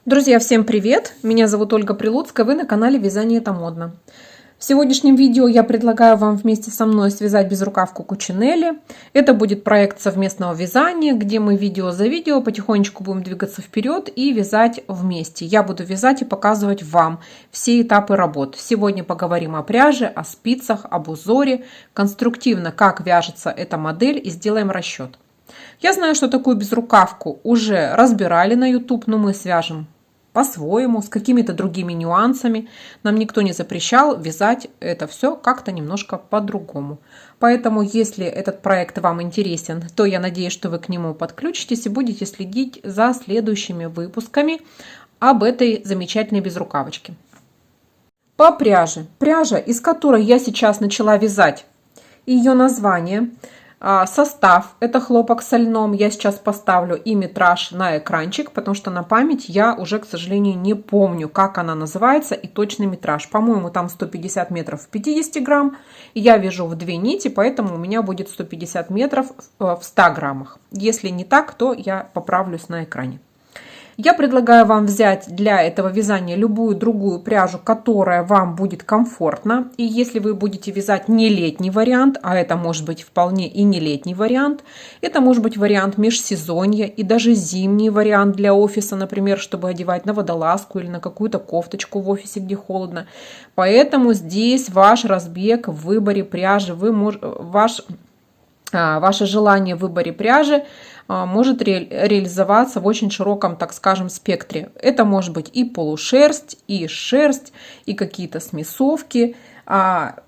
Друзья, всем привет! Меня зовут Ольга Прилуцкая, вы на канале Вязание это модно. В сегодняшнем видео я предлагаю вам вместе со мной связать безрукавку Кучинелли. Это будет проект совместного вязания, где мы видео за видео потихонечку будем двигаться вперед и вязать вместе. Я буду вязать и показывать вам все этапы работ. Сегодня поговорим о пряже, о спицах, об узоре, конструктивно, как вяжется эта модель, и сделаем расчет. Я знаю, что такую безрукавку уже разбирали на YouTube, но мы свяжем по-своему, с какими-то другими нюансами. Нам никто не запрещал вязать это все как-то немножко по-другому. Поэтому, если этот проект вам интересен, то я надеюсь, что вы к нему подключитесь и будете следить за следующими выпусками об этой замечательной безрукавочке. По пряже. Пряжа, из которой я сейчас начала вязать, ее название, состав — это хлопок со льном. Я сейчас поставлю и метраж на экранчик, потому что на память я уже, к сожалению, не помню, как она называется и точный метраж. По-моему, там 150 метров в 50 грамм. Я вяжу в 2 нити, поэтому у меня будет 150 метров в 100 граммах. Если не так, то я поправлюсь на экране. Я предлагаю вам взять для этого вязания любую другую пряжу, которая вам будет комфортна. И если вы будете вязать не летний вариант, а это может быть вполне и не летний вариант, это может быть вариант межсезонья и даже зимний вариант для офиса, например, чтобы одевать на водолазку или на какую-то кофточку в офисе, где холодно. Поэтому здесь ваш разбег в выборе пряжи, ваше желание в выборе пряжи может реализоваться в очень широком, так скажем, спектре. Это может быть и полушерсть, и шерсть, и какие-то смесовки.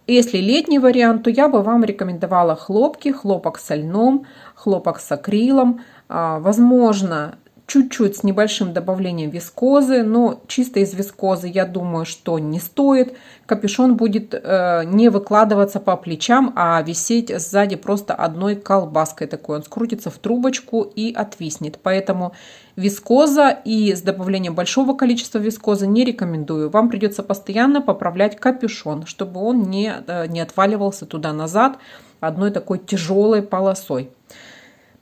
Если летний вариант, то я бы вам рекомендовала хлопки, хлопок со льном, хлопок с акрилом, возможно, чуть-чуть с небольшим добавлением вискозы, но чисто из вискозы, я думаю, что не стоит. Капюшон будет не выкладываться по плечам, а висеть сзади просто одной колбаской такой. Он скрутится в трубочку и отвиснет. Поэтому вискоза и с добавлением большого количества вискозы не рекомендую. Вам придется постоянно поправлять капюшон, чтобы он не отваливался туда-назад одной такой тяжелой полосой.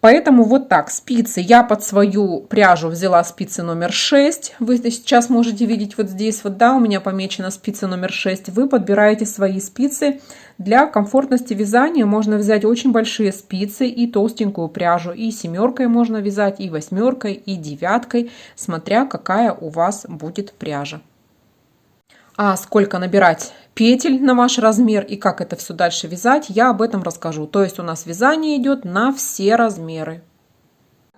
Поэтому вот так, спицы. Я под свою пряжу взяла спицы номер 6. Вы сейчас можете видеть вот здесь, вот, да, у меня помечена спица номер 6. Вы подбираете свои спицы. Для комфортности вязания можно взять очень большие спицы и толстенькую пряжу. И 7-кой можно вязать, и 8-кой, и 9-кой, смотря какая у вас будет пряжа. А сколько набирать петель на ваш размер и как это все дальше вязать, я об этом расскажу. То есть у нас вязание идет на все размеры.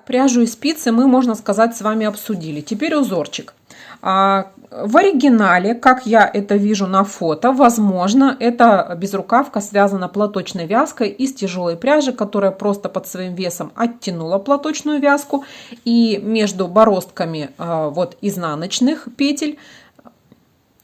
Пряжу и спицы мы, можно сказать, с вами обсудили. Теперь узорчик. В оригинале, как я это вижу на фото, возможно, эта безрукавка связана платочной вязкой из тяжелой пряжи, которая просто под своим весом оттянула платочную вязку. И между бороздками вот изнаночных петель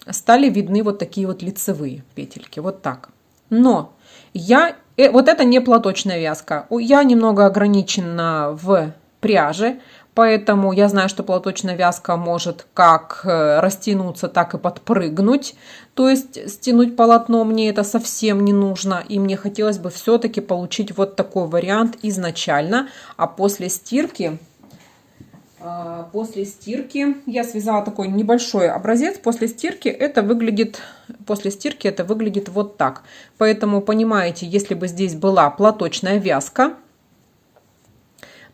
стали видны вот такие вот лицевые петельки, вот так. Но вот это не платочная вязка. Я немного ограничена в пряже, поэтому я знаю, что платочная вязка может как растянуться, так и подпрыгнуть. То есть стянуть полотно мне это совсем не нужно. И мне хотелось бы все-таки получить вот такой вариант изначально, а после стирки я связала такой небольшой образец. После стирки это выглядит вот так. Поэтому понимаете, если бы здесь была платочная вязка,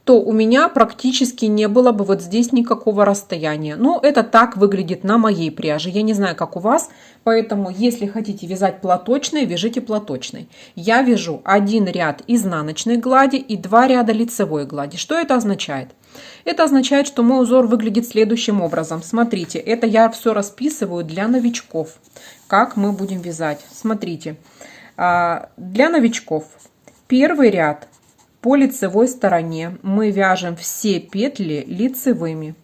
то у меня практически не было бы вот здесь никакого расстояния. Но это так выглядит на моей пряже. Я не знаю, как у вас. Поэтому, если хотите вязать платочной, вяжите платочной. Я вяжу один ряд изнаночной глади и 2 ряда лицевой глади. Что это означает? Это означает, что мой узор выглядит следующим образом. Смотрите, это я все расписываю для новичков. Как мы будем вязать? Смотрите, для новичков первый ряд по лицевой стороне мы вяжем все петли лицевыми.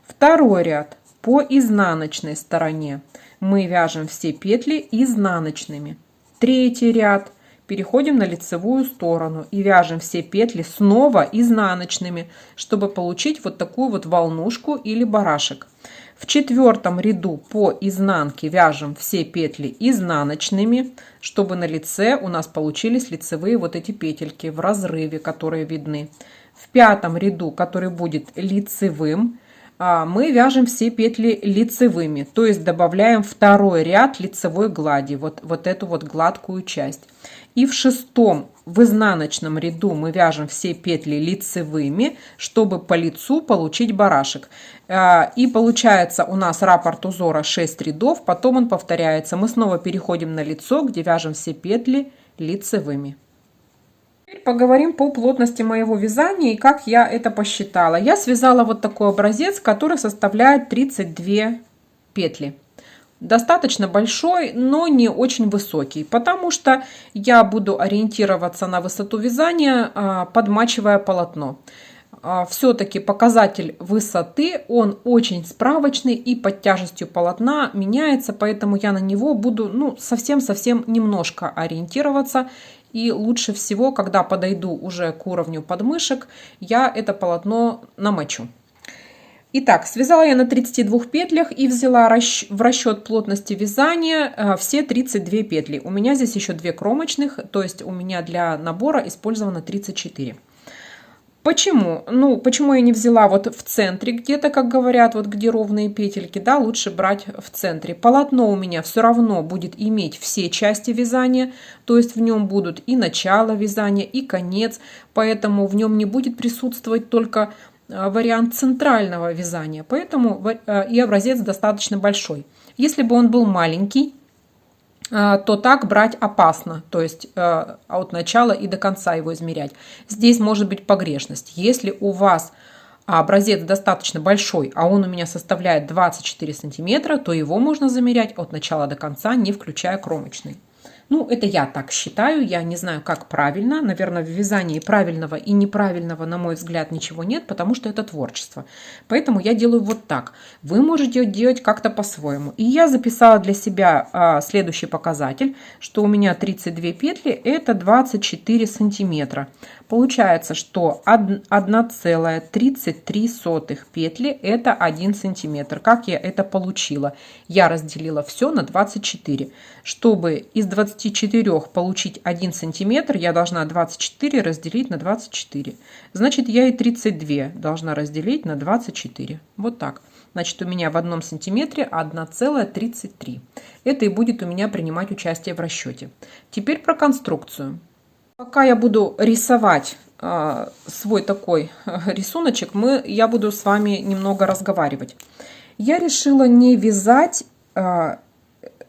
Второй ряд по изнаночной стороне мы вяжем все петли изнаночными. Третий ряд переходим на лицевую сторону и вяжем все петли снова изнаночными, чтобы получить вот такую вот волнушку или барашек. В 4-м ряду по изнанке вяжем все петли изнаночными, чтобы на лице у нас получились лицевые вот эти петельки в разрыве, которые видны. В 5-м ряду, который будет лицевым, мы вяжем все петли лицевыми, то есть добавляем второй ряд лицевой глади, вот эту вот гладкую часть. И в шестом, в изнаночном ряду мы вяжем все петли лицевыми, чтобы по лицу получить барашек. И получается у нас раппорт узора 6 рядов, потом он повторяется. Мы снова переходим на лицо, где вяжем все петли лицевыми. Теперь поговорим по плотности моего вязания и как я это посчитала. Я связала вот такой образец, который составляет 32 петли. Достаточно большой, но не очень высокий, потому что я буду ориентироваться на высоту вязания, подмачивая полотно. Все-таки показатель высоты, он очень справочный и под тяжестью полотна меняется, поэтому я на него буду совсем-совсем немножко ориентироваться. И лучше всего, когда подойду уже к уровню подмышек, я это полотно намочу. Итак, связала я на 32 петлях и взяла в расчет плотности вязания все 32 петли. У меня здесь еще 2 кромочных, то есть у меня для набора использовано 34. Почему? Почему я не взяла вот в центре где-то, как говорят, вот где ровные петельки, да, лучше брать в центре. Полотно у меня все равно будет иметь все части вязания, то есть в нем будут и начало вязания, и конец, поэтому в нем не будет присутствовать только вариант центрального вязания, поэтому и образец достаточно большой. Если бы он был маленький, то так брать опасно, то есть от начала и до конца его измерять. Здесь может быть погрешность. Если у вас образец достаточно большой, а он у меня составляет 24 сантиметра, то его можно замерять от начала до конца, не включая кромочный. Это я так считаю, я не знаю, как правильно. Наверное, в вязании правильного и неправильного, на мой взгляд, ничего нет, потому что это творчество. Поэтому я делаю вот так. Вы можете делать как-то по-своему. И я записала для себя следующий показатель, что у меня 32 петли, это 24 сантиметра. Получается, что 1,33 петли это 1 сантиметр. Как я это получила? Я разделила все на 24. Чтобы из 24 получить 1 сантиметр, я должна 24 разделить на 24. Значит, я и 32 должна разделить на 24. Вот так. Значит, у меня в 1 сантиметре 1,33. Это и будет у меня принимать участие в расчете. Теперь про конструкцию. Пока я буду рисовать свой такой рисуночек, я буду с вами немного разговаривать. Я решила не вязать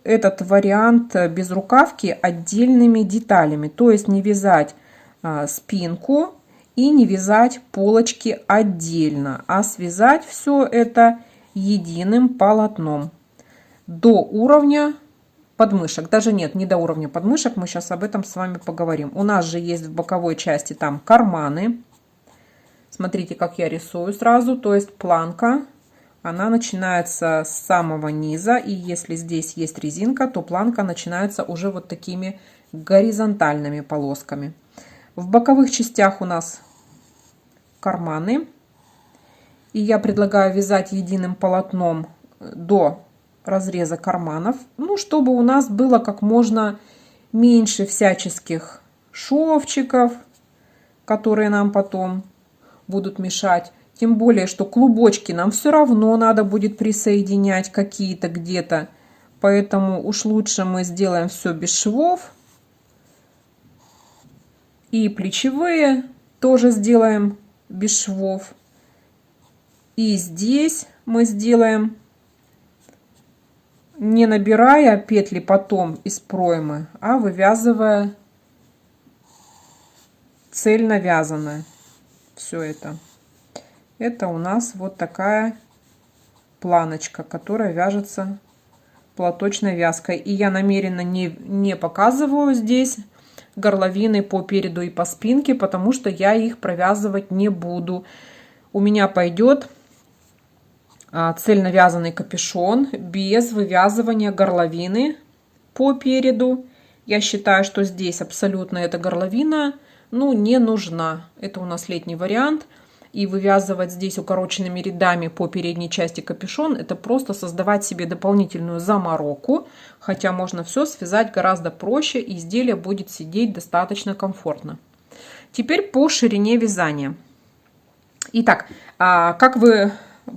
этот вариант безрукавки отдельными деталями, то есть не вязать спинку и не вязать полочки отдельно, а связать все это единым полотном до уровня подмышек. Даже нет, не до уровня подмышек, мы сейчас об этом с вами поговорим. У нас же есть в боковой части там карманы. Смотрите, как я рисую сразу, то есть планка, она начинается с самого низа, и если здесь есть резинка, то планка начинается уже вот такими горизонтальными полосками. В боковых частях у нас карманы, и я предлагаю вязать единым полотном до разреза карманов, чтобы у нас было как можно меньше всяческих шовчиков, которые нам потом будут мешать. Тем более, что клубочки нам все равно надо будет присоединять какие-то где-то. Поэтому уж лучше мы сделаем все без швов. И плечевые тоже сделаем без швов. И здесь мы сделаем, не набирая петли потом из проймы, а вывязывая цельно вязаное. Все это. Это у нас вот такая планочка, которая вяжется платочной вязкой. И я намеренно не показываю здесь горловины по переду и по спинке, потому что я их провязывать не буду. У меня пойдет цельно вязаный капюшон без вывязывания горловины по переду. Я считаю, что здесь абсолютно эта горловина не нужна. Это у нас летний вариант. И вывязывать здесь укороченными рядами по передней части капюшон, это просто создавать себе дополнительную замороку. Хотя можно все связать гораздо проще, и изделие будет сидеть достаточно комфортно. Теперь по ширине вязания. Итак, как вы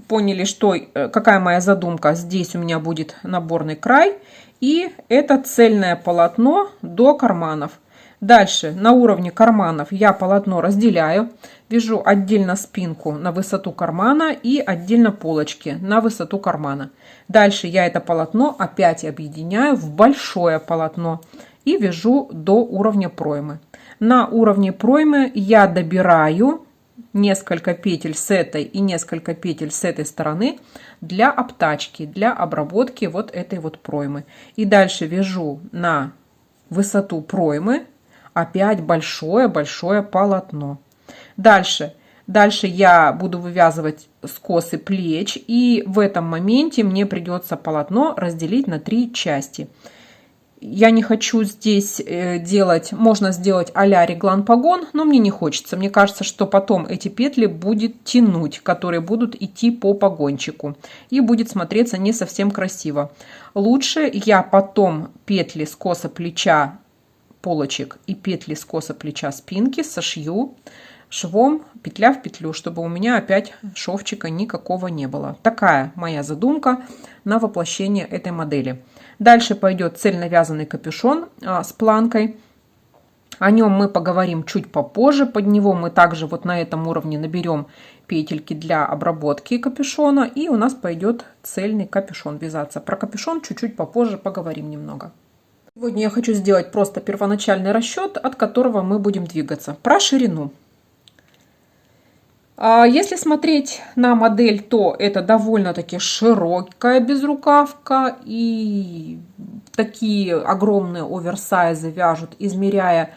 поняли, что, какая моя задумка. Здесь у меня будет наборный край. И это цельное полотно до карманов. Дальше на уровне карманов я полотно разделяю. Вяжу отдельно спинку на высоту кармана и отдельно полочки на высоту кармана. Дальше я это полотно опять объединяю в большое полотно и вяжу до уровня проймы. На уровне проймы я добираю несколько петель с этой и несколько петель с этой стороны для обтачки, для обработки вот этой вот проймы. И дальше вяжу на высоту проймы опять большое-большое полотно. Дальше я буду вывязывать скосы плеч, и в этом моменте мне придется полотно разделить на 3 части. Я не хочу здесь делать, можно сделать а-ля реглан-погон, но мне не хочется. Мне кажется, что потом эти петли будет тянуть, которые будут идти по погончику. И будет смотреться не совсем красиво. Лучше я потом петли скоса плеча полочек и петли скоса плеча спинки сошью швом петля в петлю, чтобы у меня опять шовчика никакого не было. Такая моя задумка на воплощение этой модели. Дальше пойдет цельновязанный капюшон с планкой. О нем мы поговорим чуть попозже. Под него мы также вот на этом уровне наберем петельки для обработки капюшона. И у нас пойдет цельный капюшон вязаться. Про капюшон чуть-чуть попозже поговорим немного. Сегодня я хочу сделать просто первоначальный расчет, от которого мы будем двигаться. Про ширину. Если смотреть на модель, то это довольно-таки широкая безрукавка, и такие огромные оверсайзы вяжут, измеряя,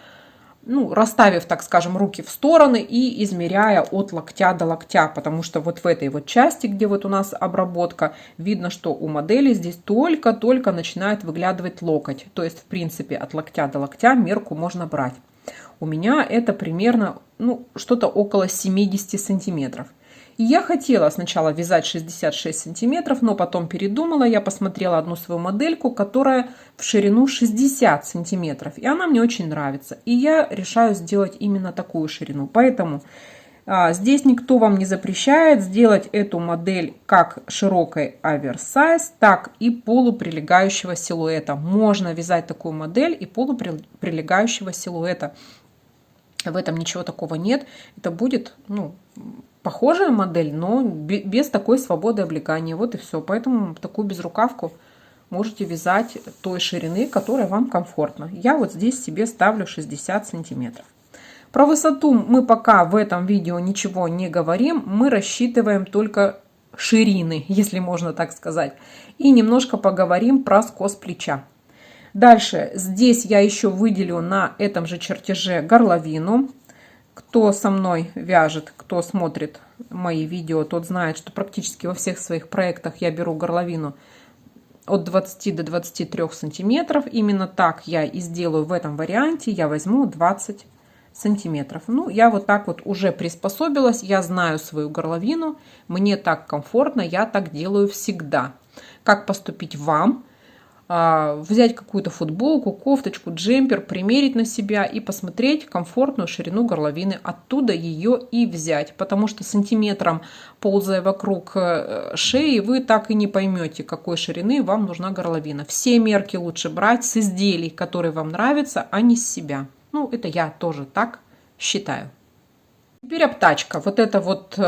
ну, расставив, так скажем, руки в стороны и измеряя от локтя до локтя, потому что вот в этой вот части, где вот у нас обработка, видно, что у модели здесь только-только начинает выглядывать локоть. То есть, в принципе, от локтя до локтя мерку можно брать. У меня это примерно, ну, что-то около 70 сантиметров. И я хотела сначала вязать 66 сантиметров, но потом передумала. Я посмотрела одну свою модельку, которая в ширину 60 сантиметров. И она мне очень нравится. И я решаю сделать именно такую ширину. Поэтому здесь никто вам не запрещает сделать эту модель как широкой оверсайз, так и полуприлегающего силуэта. Можно вязать такую модель и полуприлегающего силуэта. В этом ничего такого нет. Это будет, ну, похожая модель, но без такой свободы облегания. Вот и все. Поэтому такую безрукавку можете вязать той ширины, которая вам комфортна. Я вот здесь себе ставлю 60 сантиметров. Про высоту мы пока в этом видео ничего не говорим. Мы рассчитываем только ширины, если можно так сказать. И немножко поговорим про скос плеча. Дальше здесь я еще выделю на этом же чертеже горловину. Кто со мной вяжет, кто смотрит мои видео, тот знает, что практически во всех своих проектах я беру горловину от 20 до 23 сантиметров. Именно так я и сделаю в этом варианте. Я возьму 20 сантиметров. Ну, я вот так вот уже приспособилась. Я знаю свою горловину. Мне так комфортно. Я так делаю всегда. Как поступить вам? Взять какую-то футболку, кофточку, джемпер, примерить на себя и посмотреть комфортную ширину горловины. Оттуда ее и взять, потому что сантиметром, ползая вокруг шеи, вы так и не поймете, какой ширины вам нужна горловина. Все мерки лучше брать с изделий, которые вам нравятся, а не с себя. Ну, это я тоже так считаю. Теперь обтачка. Вот это вот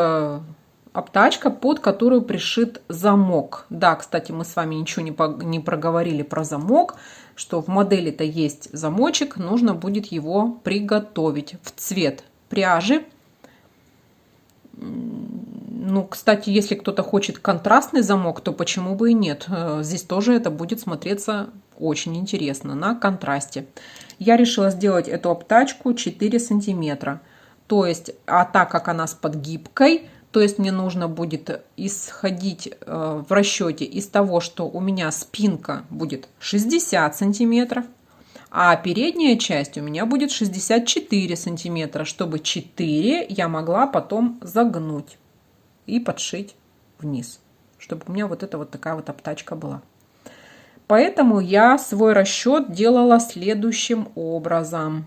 обтачка, под которую пришит замок. Да, кстати, мы с вами ничего не проговорили про замок, что в модели-то есть замочек, нужно будет его приготовить в цвет пряжи. Ну, кстати, если кто-то хочет контрастный замок, то почему бы и нет? Здесь тоже это будет смотреться очень интересно на контрасте. Я решила сделать эту обтачку 4 сантиметра. То есть, а так как она с подгибкой, то есть мне нужно будет исходить в расчете из того, что у меня спинка будет 60 сантиметров, а передняя часть у меня будет 64 сантиметра, чтобы 4 я могла потом загнуть и подшить вниз, чтобы у меня вот эта вот такая вот обтачка была. Поэтому я свой расчет делала следующим образом.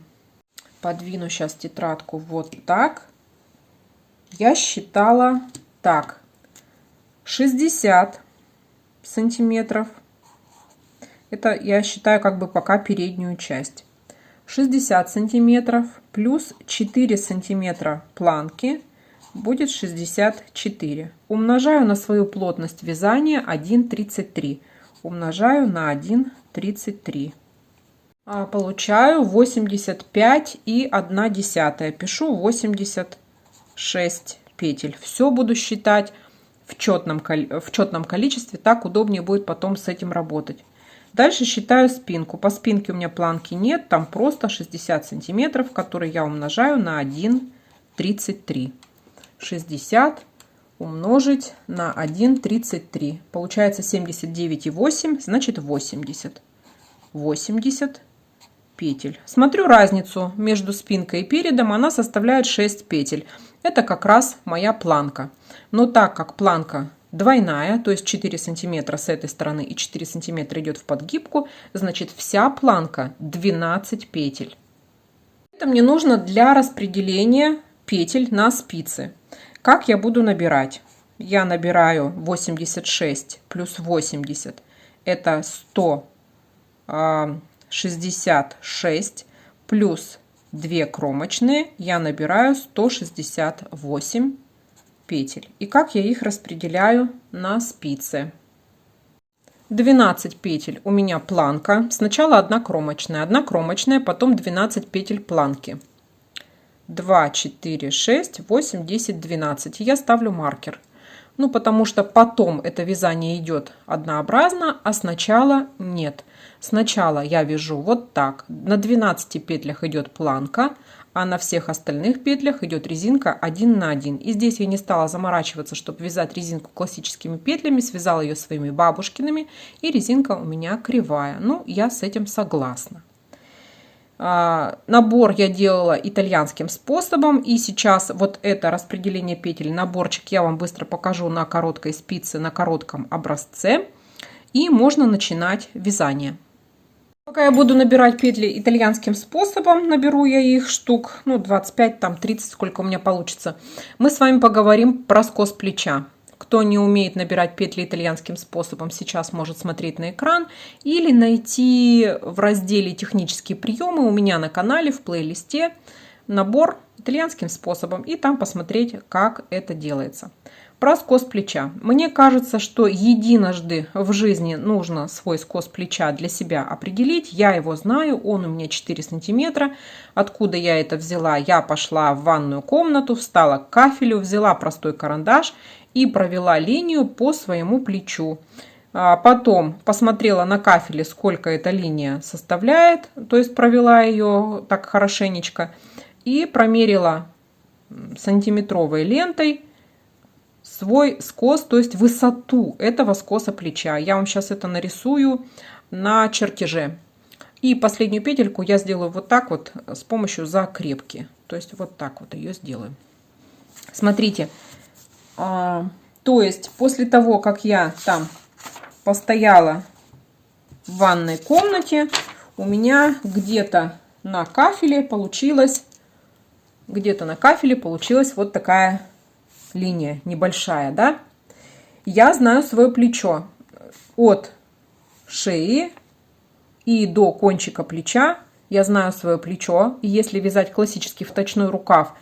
Подвину сейчас тетрадку вот так. Я считала так. 60 сантиметров. Это я считаю как бы пока переднюю часть. 60 сантиметров плюс 4 сантиметра планки будет 64. Умножаю на свою плотность вязания 1,33. Умножаю на 1,33. Получаю 85,1. Пишу 86 петель. Все буду считать в четном количестве. Так удобнее будет потом с этим работать. Дальше считаю спинку. По спинке у меня планки нет. Там просто 60 сантиметров, которые я умножаю на 1,33. 60 умножить на 1,33. Получается 79,8. Значит 80. 80 петель. Смотрю разницу между спинкой и передом. Она составляет 6 петель. Это как раз моя планка. Но так как планка двойная, то есть 4 сантиметра с этой стороны и 4 сантиметра идет в подгибку, значит вся планка 12 петель. Это мне нужно для распределения петель на спицы. Как я буду набирать? Я набираю 86 плюс 80. Это 166 плюс 2 кромочные. Я набираю 168 петель. И как я их распределяю на спицы? 12 петель у меня планка. Сначала 1 кромочная, потом 12 петель планки. 2, 4, 6, 8, 10, 12. Я ставлю маркер. Ну, потому что потом это вязание идет однообразно, а сначала нет. Сначала я вяжу вот так. На 12 петлях идет планка, а на всех остальных петлях идет резинка 1 на 1. И здесь я не стала заморачиваться, чтобы вязать резинку классическими петлями, связала ее своими бабушкиными, и резинка у меня кривая. Ну, я с этим согласна. Набор я делала итальянским способом, и сейчас вот это распределение петель, наборчик я вам быстро покажу на короткой спице, на коротком образце, и можно начинать вязание. Пока я буду набирать петли итальянским способом, наберу я их штук, ну, 25, там 30, сколько у меня получится, мы с вами поговорим про скос плеча. Кто не умеет набирать петли итальянским способом, сейчас может смотреть на экран или найти в разделе «Технические приемы» у меня на канале в плейлисте набор итальянским способом и там посмотреть, как это делается. Про скос плеча. Мне кажется, что единожды в жизни нужно свой скос плеча для себя определить. Я его знаю, он у меня 4 сантиметра. Откуда я это взяла? Я пошла в ванную комнату, встала к кафелю, взяла простой карандаш и провела линию по своему плечу. Потом посмотрела на кафеле, сколько эта линия составляет, то есть провела ее так хорошенечко и промерила сантиметровой лентой свой скос, то есть высоту этого скоса плеча. Я вам сейчас это нарисую на чертеже. И последнюю петельку я сделаю вот так вот с помощью закрепки. То есть вот так вот ее сделаю. Смотрите, то есть после того, как я там постояла в ванной комнате, у меня где-то на кафеле получилась вот такая линия небольшая, да? Я знаю свое плечо от шеи и до кончика плеча. Я знаю свое плечо. И если вязать классический вточной рукав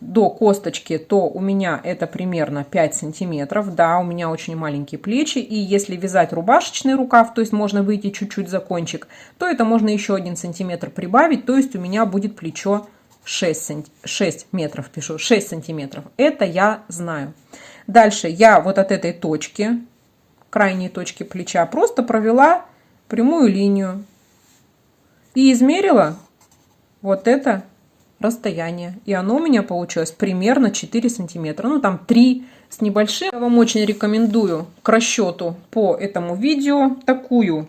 до косточки, то у меня это примерно 5 сантиметров. Да, у меня очень маленькие плечи. И если вязать рубашечный рукав, то есть можно выйти чуть-чуть за кончик, то это можно еще 1 сантиметр прибавить. То есть у меня будет плечо 6 метров, пишу 6 сантиметров. Это я знаю. Дальше я вот от этой точки, крайней точки плеча, просто провела прямую линию и измерила вот это расстояние. И оно у меня получилось примерно 4 сантиметра. Ну, там 3 с небольшим. Я вам очень рекомендую к расчету по этому видео такую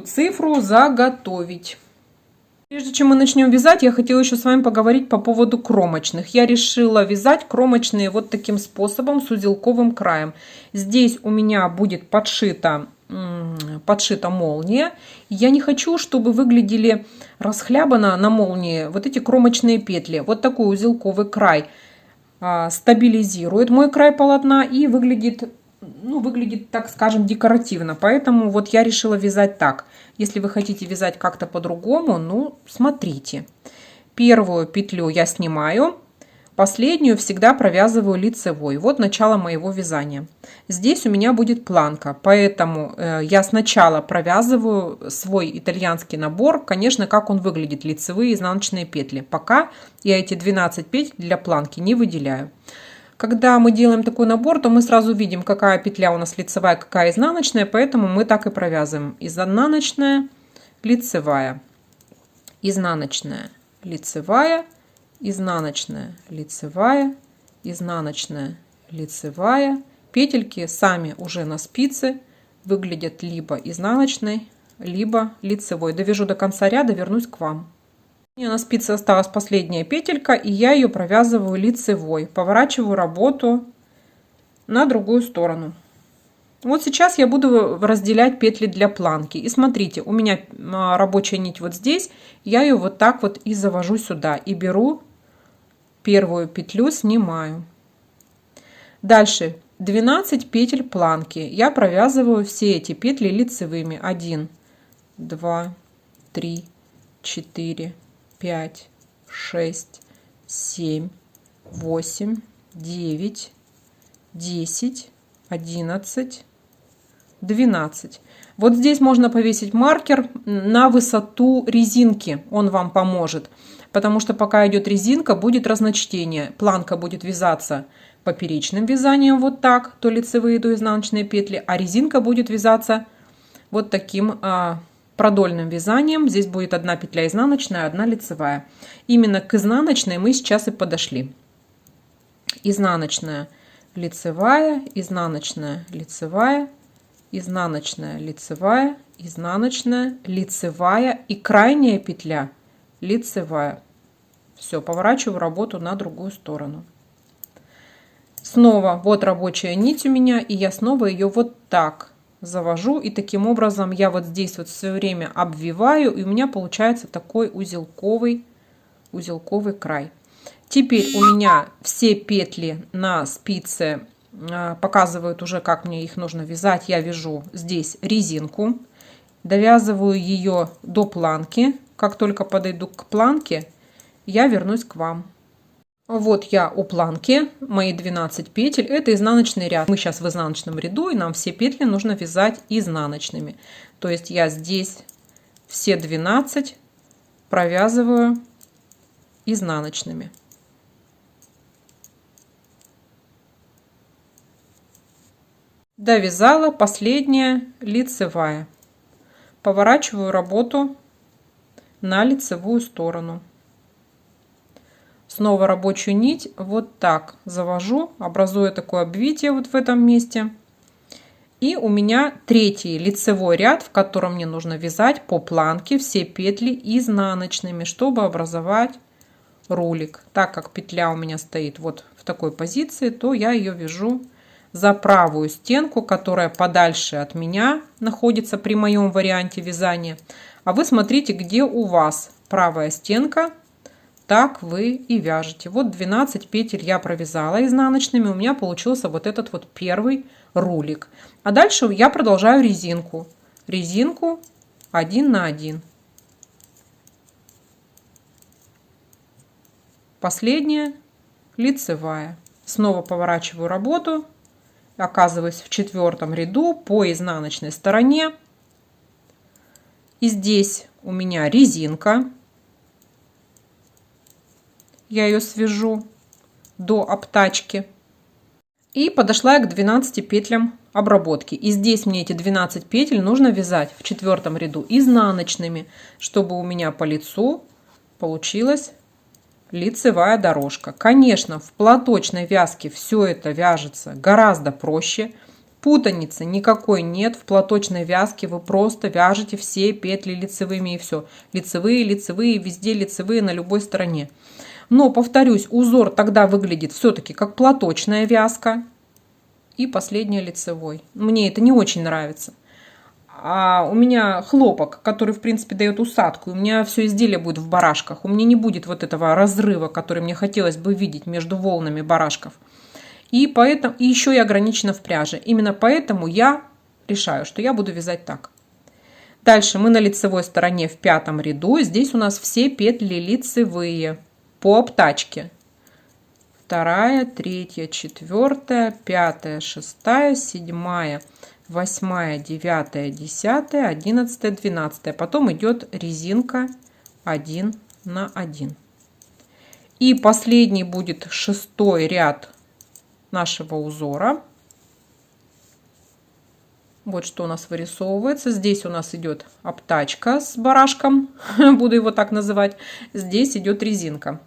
цифру заготовить. Прежде чем мы начнем вязать, я хотела еще с вами поговорить по поводу кромочных. Я решила вязать кромочные вот таким способом, с узелковым краем. Здесь у меня будет подшита молния. Я не хочу, чтобы выглядели расхлябанно на молнии вот эти кромочные петли. Вот такой узелковый край стабилизирует мой край полотна и выглядит, ну, выглядит, так скажем, декоративно. Поэтому вот я решила вязать так. Если вы хотите вязать как-то по-другому, ну, смотрите. Первую петлю я снимаю, последнюю всегда провязываю лицевой. Вот начало моего вязания. Здесь у меня будет планка, поэтому я сначала провязываю свой итальянский набор. Конечно, как он выглядит, лицевые и изнаночные петли. Пока я эти 12 петель для планки не выделяю. Когда мы делаем такой набор, то мы сразу видим, какая петля у нас лицевая, какая изнаночная, поэтому мы так и провязываем. Изнаночная, лицевая, изнаночная, лицевая, изнаночная, лицевая, изнаночная, лицевая. Петельки сами уже на спице выглядят либо изнаночной, либо лицевой. Довяжу до конца ряда, вернусь к вам. У меня на спице осталась последняя петелька, и я ее провязываю лицевой. Поворачиваю работу на другую сторону. Вот сейчас я буду разделять петли для планки. И смотрите, у меня рабочая нить вот здесь. Я ее вот так вот и завожу сюда. И беру первую петлю, снимаю. Дальше 12 петель планки. Я провязываю все эти петли лицевыми. 1, 2, 3, 4, 5, 6, 7, 8, 9, 10, 11, 12. Вот здесь можно повесить маркер на высоту резинки, он вам поможет, потому что пока идет резинка, будет разночтение. Планка будет вязаться поперечным вязанием вот так, то лицевые, то изнаночные петли, а резинка будет вязаться вот таким продольным вязанием. Здесь будет одна петля изнаночная, одна лицевая. Именно к изнаночной мы сейчас и подошли. Изнаночная, лицевая, изнаночная, лицевая, изнаночная, лицевая, изнаночная, лицевая и крайняя петля лицевая. Все, поворачиваю работу на другую сторону. Снова вот рабочая нить у меня, и я снова ее вот так завожу, и таким образом я вот здесь вот все время обвиваю, и у меня получается такой узелковый край. Теперь у меня все петли на спице показывают уже, как мне их нужно вязать. Я вяжу здесь резинку, довязываю ее до планки. Как только подойду к планке, я вернусь к вам. Вот я у планки, мои 12 петель, это изнаночный ряд. Мы сейчас в изнаночном ряду, и нам все петли нужно вязать изнаночными. То есть я здесь все 12 провязываю изнаночными. Довязала, последняя лицевая. Поворачиваю работу на лицевую сторону. Снова рабочую нить вот так завожу, образуя такое обвитие вот в этом месте. И у меня третий лицевой ряд, в котором мне нужно вязать по планке все петли изнаночными, чтобы образовать рулик. Так как петля у меня стоит вот в такой позиции, то я ее вяжу за правую стенку, которая подальше от меня находится при моем варианте вязания. А вы смотрите, где у вас правая стенка, так вы и вяжете. Вот 12 петель я провязала изнаночными, у меня получился вот этот вот первый рулик. А дальше я продолжаю резинку. Резинку 1 на 1. Последняя лицевая. Снова поворачиваю работу, оказываюсь в 4-м ряду по изнаночной стороне. И здесь у меня резинка. Я ее свяжу до обтачки. И подошла я к 12 петлям обработки. И здесь мне эти 12 петель нужно вязать в 4-м ряду изнаночными, чтобы у меня по лицу получилась лицевая дорожка. Конечно, в платочной вязке все это вяжется гораздо проще. Путаницы никакой нет. В платочной вязке вы просто вяжете все петли лицевыми и все. Лицевые, лицевые, везде лицевые на любой стороне. Но, повторюсь, узор тогда выглядит все-таки как платочная вязка. И последняя лицевой. Мне это не очень нравится. у меня хлопок, который, в принципе, дает усадку. У меня все изделие будет в барашках. У меня не будет вот этого разрыва, который мне хотелось бы видеть между волнами барашков. И еще и ограничено в пряже. Именно поэтому я решаю, что я буду вязать так. Дальше мы на лицевой стороне в 5 ряду. Здесь у нас все петли лицевые по обтачке. 2, 3, 4, 5, 6, 7, 8, 9, 10, 11, 12. Потом идет резинка 1 на 1. И последний будет 6-й ряд нашего узора. Вот что у нас вырисовывается. Здесь у нас идет обтачка с барашком, буду его так называть. Здесь идет резинка.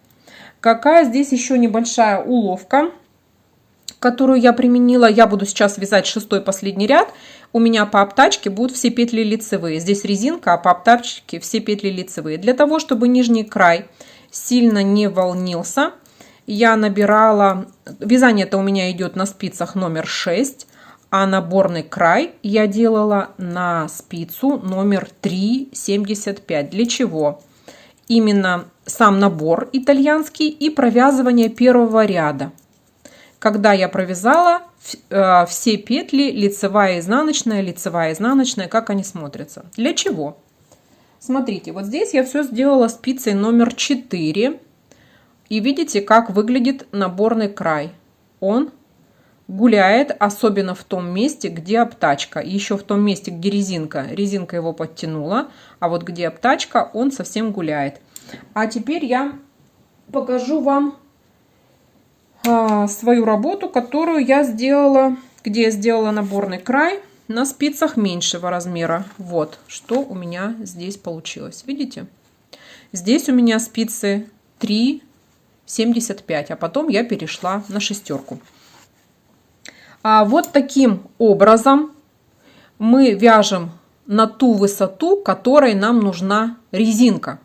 Какая здесь еще небольшая уловка, которую я применила. Я буду сейчас вязать 6-й последний ряд. У меня по обтачке будут все петли лицевые. Здесь резинка, а по обтачке все петли лицевые. Для того, чтобы нижний край сильно не волнился, я набирала... Вязание-то у меня идет на спицах номер 6. А наборный край я делала на спицу номер 3,75. Для чего? Именно сам набор итальянский и провязывание первого ряда. Когда я провязала все петли, лицевая, изнаночная, как они смотрятся. Для чего? Смотрите, вот здесь я все сделала спицей номер 4. И видите, как выглядит наборный край. Он гуляет, особенно в том месте, где обтачка. Еще в том месте, где резинка. Резинка его подтянула, а вот где обтачка, он совсем гуляет. А теперь я покажу вам свою работу, которую я сделала, где я сделала наборный край на спицах меньшего размера. Вот, что у меня здесь получилось. Видите? Здесь у меня спицы 3,75, а потом я перешла на 6. Вот таким образом мы вяжем на ту высоту, которой нам нужна резинка.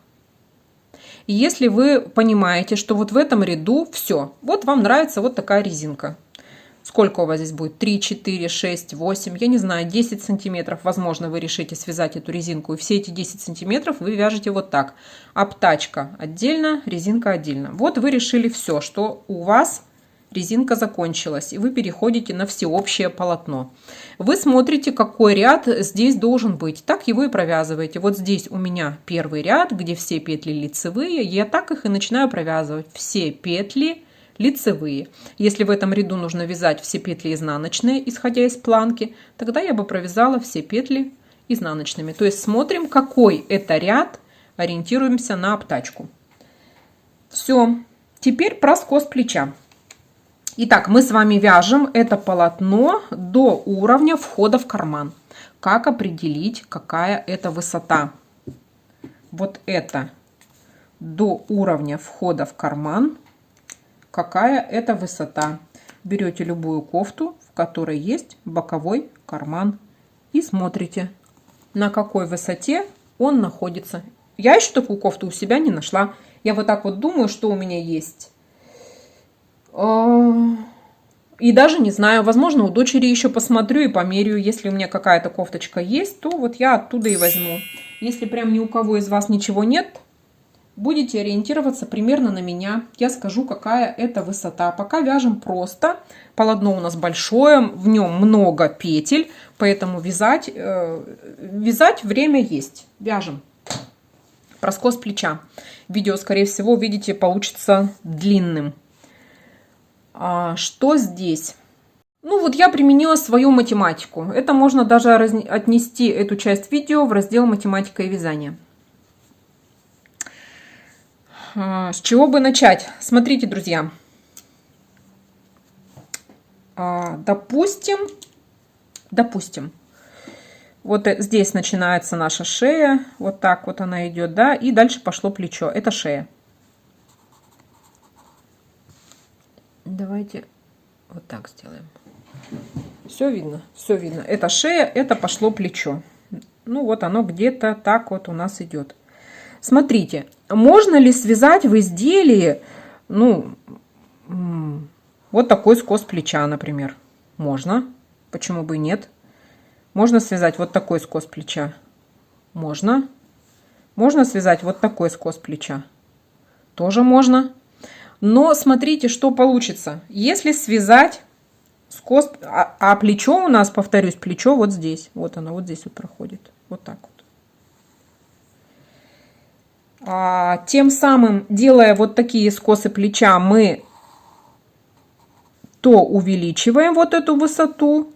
И если вы понимаете, что вот в этом ряду все, вот вам нравится вот такая резинка. Сколько у вас здесь будет? 3, 4, 6, 8, я не знаю, 10 сантиметров. Возможно, вы решите связать эту резинку. И все эти 10 сантиметров вы вяжете вот так. Обтачка отдельно, резинка отдельно. Вот вы решили все, что у вас резинка закончилась, и вы переходите на всеобщее полотно. Вы смотрите, какой ряд здесь должен быть, так его и провязываете. Вот здесь у меня первый ряд, где все петли лицевые, я так их и начинаю провязывать. Все петли лицевые. Если в этом ряду нужно вязать все петли изнаночные, исходя из планки, тогда я бы провязала все петли изнаночными. То есть смотрим, какой это ряд, ориентируемся на обтачку. Все. Теперь про скос плеча. Итак, мы с вами вяжем это полотно до уровня входа в карман. Как определить, какая это высота? Вот это до уровня входа в карман. Какая это высота? Берете любую кофту, в которой есть боковой карман, и смотрите, на какой высоте он находится. Я еще такую кофту у себя не нашла. Я вот так вот думаю, что у меня есть. И даже не знаю, возможно, у дочери еще посмотрю и померяю. Если у меня какая-то кофточка есть, то вот я оттуда и возьму. Если прям ни у кого из вас ничего нет, будете ориентироваться примерно на меня. Я скажу, какая это высота. Пока вяжем просто. Полотно у нас большое, в нем много петель, поэтому вязать время есть. Вяжем. Про скос плеча. Видео, скорее всего, видите, получится длинным. Что здесь? Ну вот я применила свою математику. Это можно даже отнести эту часть видео в раздел математика и вязание. С чего бы начать? Смотрите, друзья. Допустим, вот здесь начинается наша шея. Вот так вот она идет, да, и дальше пошло плечо. Это шея. Давайте вот так сделаем. Все видно, все видно. Это шея, это пошло плечо. Ну вот оно где-то так вот у нас идет. Смотрите, можно ли связать в изделии, ну, вот такой скос плеча, например? Можно. Почему бы и нет? Можно связать вот такой скос плеча. Можно. Можно связать вот такой скос плеча. Тоже можно. Но смотрите, что получится. Если связать скос, а плечо у нас, повторюсь, плечо вот здесь. Вот оно, вот здесь вот проходит. Вот так вот. Тем самым, делая вот такие скосы плеча, мы то увеличиваем вот эту высоту,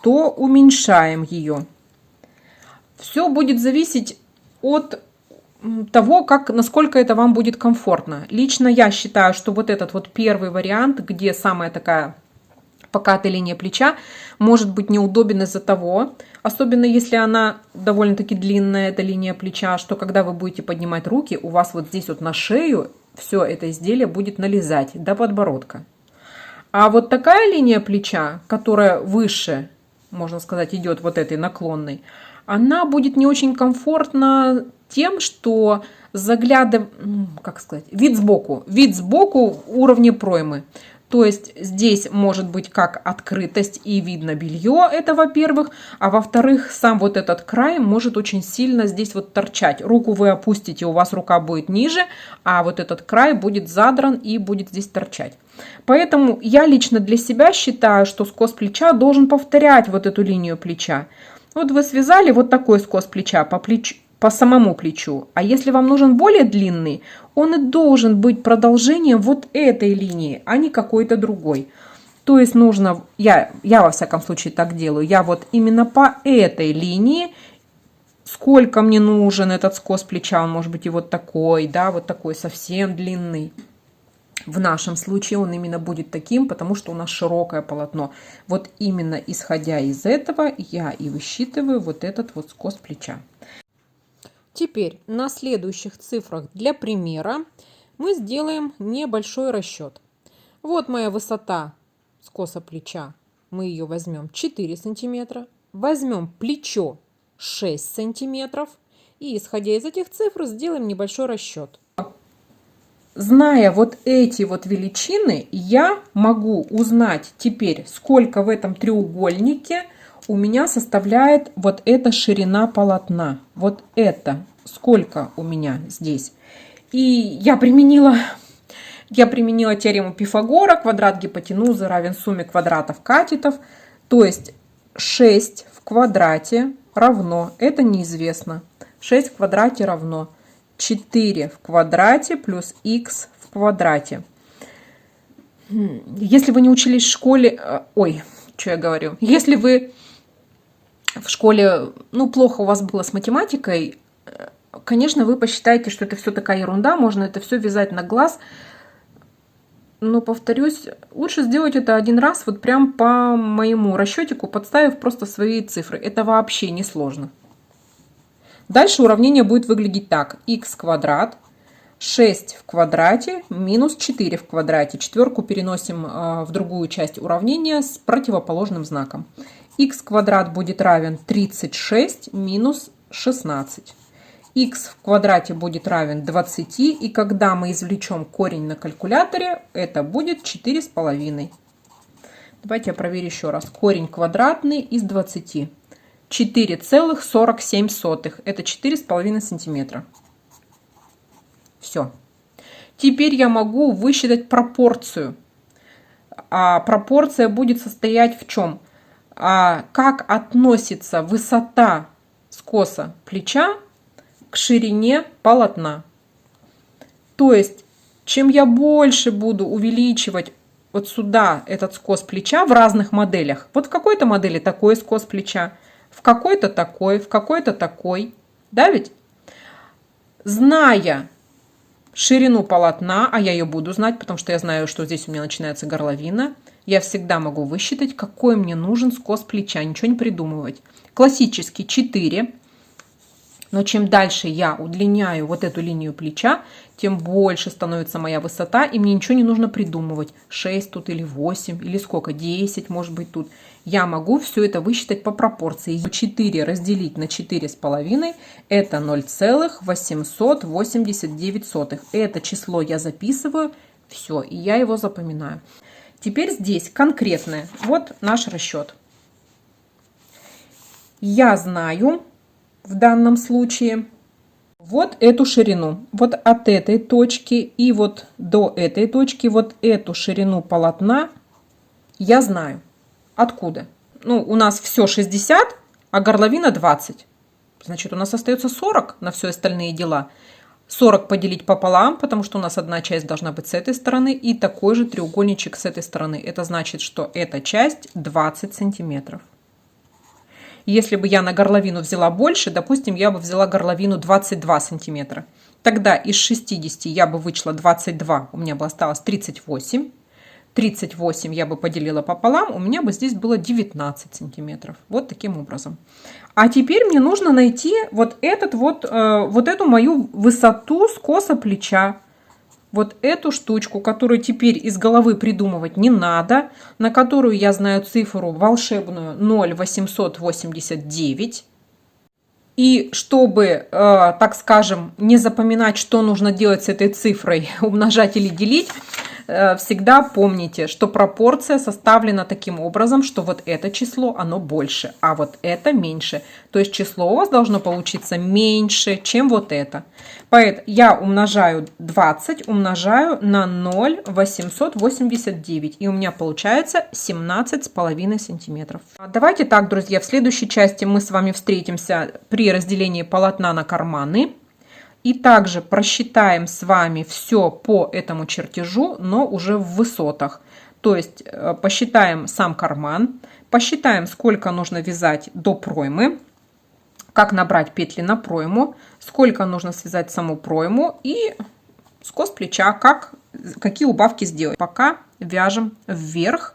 то уменьшаем ее. Все будет зависеть от того, насколько это вам будет комфортно. Лично я считаю, что вот этот вот первый вариант, где самая такая покатая линия плеча, может быть неудобен из-за того, особенно если она довольно-таки длинная, эта линия плеча, что когда вы будете поднимать руки, у вас вот здесь вот на шею все это изделие будет налезать до подбородка. А вот такая линия плеча, которая выше, можно сказать, идет вот этой наклонной, она будет не очень комфортна тем, что вид сбоку уровня проймы. То есть здесь может быть как открытость и видно белье, это во-первых, а во-вторых, сам вот этот край может очень сильно здесь вот торчать. Руку вы опустите, у вас рука будет ниже, а вот этот край будет задран и будет здесь торчать. Поэтому я лично для себя считаю, что скос плеча должен повторять вот эту линию плеча. Вот вы связали вот такой скос плеча по самому плечу. А если вам нужен более длинный, он и должен быть продолжением вот этой линии, а не какой-то другой. То есть нужно, я во всяком случае так делаю, я вот именно по этой линии, сколько мне нужен этот скос плеча, он может быть и вот такой, да, вот такой совсем длинный. В нашем случае он именно будет таким, потому что у нас широкое полотно. Вот именно исходя из этого я и высчитываю вот этот вот скос плеча. Теперь на следующих цифрах для примера мы сделаем небольшой расчет. Вот моя высота скоса плеча. Мы ее возьмем 4 сантиметра. Возьмем плечо 6 сантиметров. И исходя из этих цифр сделаем небольшой расчет. Зная вот эти вот величины, я могу узнать теперь, сколько в этом треугольнике у меня составляет вот эта ширина полотна. Вот это сколько у меня здесь. И я применила теорему Пифагора. Квадрат гипотенузы равен сумме квадратов катетов. То есть 6 в квадрате равно, это неизвестно, 6 в квадрате равно 4 в квадрате плюс х в квадрате. Если вы не учились в школе... Если вы в школе, плохо у вас было с математикой, конечно, вы посчитаете, что это все такая ерунда, можно это все вязать на глаз. Но, повторюсь, лучше сделать это один раз, вот прям по моему расчетику, подставив просто свои цифры. Это вообще не сложно. Дальше уравнение будет выглядеть так. Х квадрат 6 в квадрате минус 4 в квадрате. Четверку переносим в другую часть уравнения с противоположным знаком. Х квадрат будет равен 36 минус 16. Х в квадрате будет равен 20. И когда мы извлечем корень на калькуляторе, это будет 4,5. Давайте я проверю еще раз. Корень квадратный из 20. 4,47. Это 4,5 сантиметра. Все. Теперь я могу высчитать пропорцию. А пропорция будет состоять в чем? Как относится высота скоса плеча к ширине полотна. То есть, чем я больше буду увеличивать вот сюда этот скос плеча в разных моделях. Вот в какой-то модели такой скос плеча, в какой-то такой, в какой-то такой. Да ведь? Зная ширину полотна, а я ее буду знать, потому что я знаю, что здесь у меня начинается горловина, я всегда могу высчитать, какой мне нужен скос плеча, ничего не придумывать. Классический 4, но чем дальше я удлиняю вот эту линию плеча, тем больше становится моя высота, и мне ничего не нужно придумывать. 6 тут или 8, или сколько, 10 может быть тут. Я могу все это высчитать по пропорции. 4 разделить на 4,5 это 0,889. Это число я записываю, все, и я его запоминаю. Теперь здесь конкретное. Вот наш расчет. я знаю в данном случае вот эту ширину, вот от этой точки и вот до этой точки, вот эту ширину полотна я знаю. Откуда? Ну, у нас все 60, а горловина 20. Значит, у нас остается 40 на все остальные дела. 40 поделить пополам, потому что у нас одна часть должна быть с этой стороны и такой же треугольничек с этой стороны. Это значит, что эта часть 20 сантиметров. Если бы я на горловину взяла больше, допустим, я бы взяла горловину 22 сантиметра. Тогда из 60 я бы вычла 22, у меня бы осталось 38. 38 я бы поделила пополам, у меня бы здесь было 19 сантиметров. Вот таким образом. А теперь мне нужно найти вот эту мою высоту скоса плеча. Вот эту штучку, которую теперь из головы придумывать не надо, на которую я знаю цифру волшебную 0,889. И чтобы, так скажем, не запоминать, что нужно делать с этой цифрой, умножать или делить, всегда помните, что пропорция составлена таким образом, что вот это число, оно больше, а вот это меньше. То есть число у вас должно получиться меньше, чем вот это. Поэтому я умножаю 20, умножаю на 0,889, и у меня получается 17,5 сантиметров. Давайте так, друзья, в следующей части мы с вами встретимся при разделении полотна на карманы. И также просчитаем с вами все по этому чертежу, но уже в высотах. То есть посчитаем сам карман, посчитаем, сколько нужно вязать до проймы, как набрать петли на пройму, сколько нужно связать саму пройму и скос плеча, какие убавки сделать. Пока вяжем вверх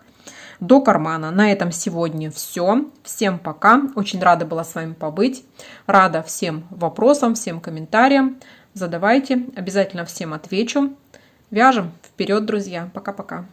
до кармана. На этом сегодня все. Всем пока. Очень рада была с вами побыть. Рада всем вопросам, всем комментариям. Задавайте. Обязательно всем отвечу. Вяжем вперед, друзья. Пока-пока.